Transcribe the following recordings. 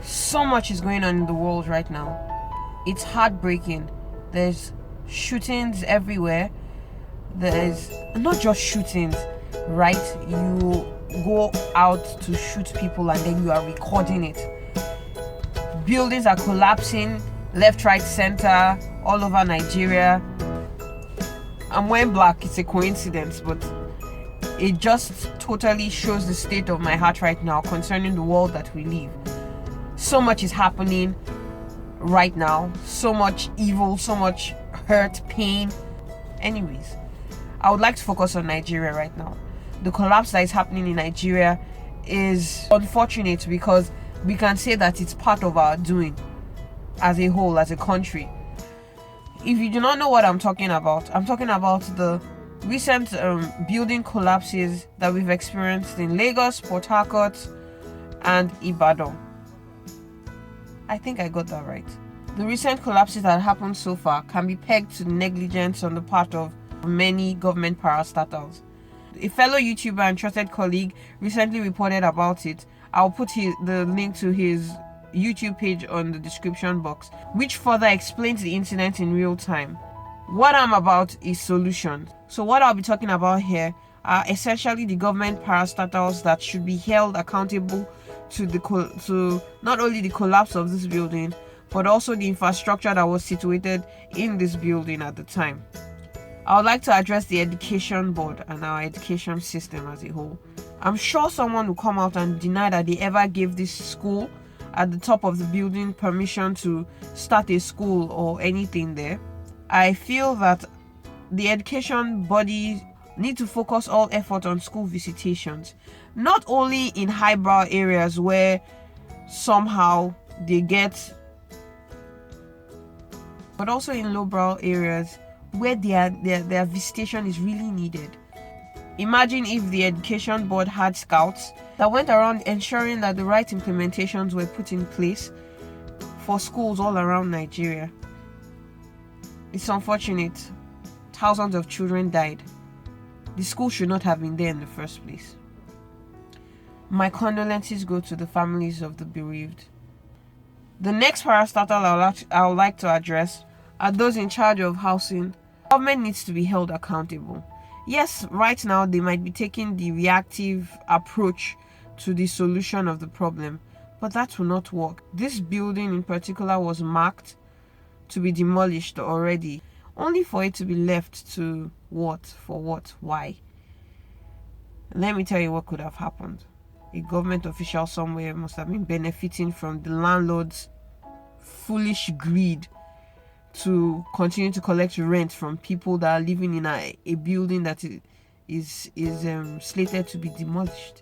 So much is going on in the world right now. It's heartbreaking. There's shootings everywhere. There's not just shootings, right? You go out to shoot people and then you are recording it. Buildings are collapsing left, right, center, all over Nigeria. I'm wearing black, it's a coincidence, but it just totally shows the state of my heart right now concerning the world that we live. So much is happening right now. So much evil, so much hurt, pain. Anyways, I would like to focus on Nigeria right now. The collapse that is happening in Nigeria is unfortunate because we can say that it's part of our doing as a whole, as a country. If you do not know what I'm talking about the recent building collapses that we've experienced in Lagos, Port Harcourt, and Ibadan. I think I got that right. The recent collapses that happened so far can be pegged to negligence on the part of many government parastatals. A fellow YouTuber and trusted colleague recently reported about it. I'll put the link to his YouTube page on the description box, which further explains the incident in real time. What I'm about is solutions. So what I'll be talking about here are essentially the government parastatals that should be held accountable to not only the collapse of this building, but also the infrastructure that was situated in this building at the time. I would like to address the education board and our education system as a whole. I'm sure someone will come out and deny that they ever gave this school at the top of the building permission to start a school or anything there. I feel that the education body need to focus all effort on school visitations, not only in highbrow areas where somehow they get, but also in lowbrow areas where their visitation is really needed. Imagine if the education board had scouts that went around ensuring that the right implementations were put in place for schools all around Nigeria. It's unfortunate. Thousands of children died. The school should not have been there in the first place. My condolences go to the families of the bereaved. The next parastatal I would like to address are those in charge of housing. Government needs to be held accountable. Yes, right now they might be taking the reactive approach to the solution of the problem, but that will not work. This building in particular was marked to be demolished already, only for it to be left to what? For what? Why? Let me tell you what could have happened. A government official somewhere must have been benefiting from the landlord's foolish greed to continue to collect rent from people that are living in a building that is slated to be demolished.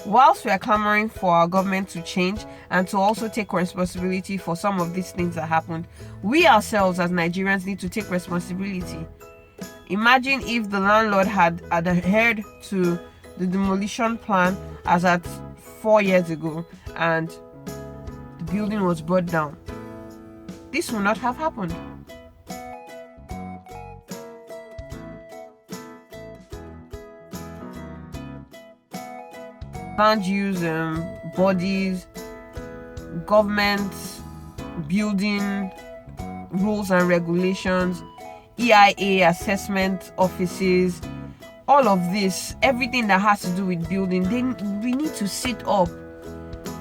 Whilst we are clamoring for our government to change and to also take responsibility for some of these things that happened, we ourselves as Nigerians need to take responsibility. Imagine if the landlord had adhered to the demolition plan as at 4 years ago and the building was brought down. This would not have happened. Land use bodies, government building rules and regulations, EIA assessment offices, all of this, everything that has to do with building, we need to sit up.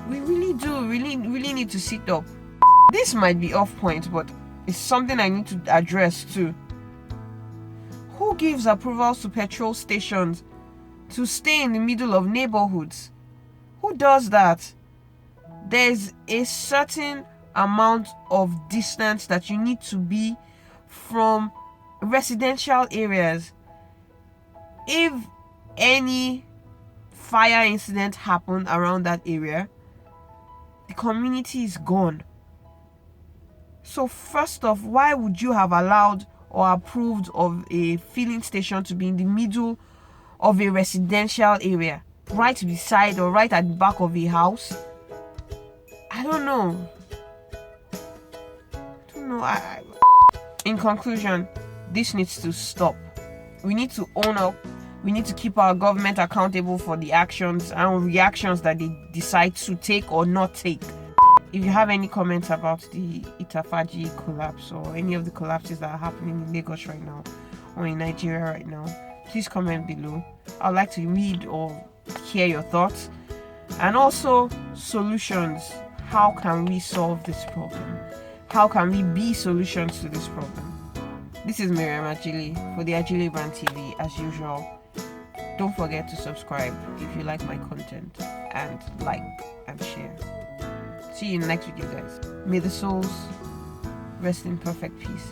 We really do, really need to sit up. This might be off point, but it's something I need to address too. Who gives approvals to petrol stations to stay in the middle of neighborhoods? Who does that? There's a certain amount of distance that you need to be from residential areas. If any fire incident happened around that area, the community is gone. So first off, why would you have allowed or approved of a filling station to be in the middle of a residential area, right beside or right at the back of a house? I don't know. In conclusion, This needs to stop. We need to own up. We need to keep our government accountable for the actions and reactions that they decide to take or not take. If you have any comments about the Itafaji collapse or any of the collapses that are happening in Lagos right now or in Nigeria right now, please comment below. I'd like to read or hear your thoughts. And also solutions. How can we solve this problem? How can we be solutions to this problem? This is Miriam Ajili for the theajilebrand TV. As usual, don't forget to subscribe if you like my content, and like and share. See you in the next video, guys. May the souls rest in perfect peace.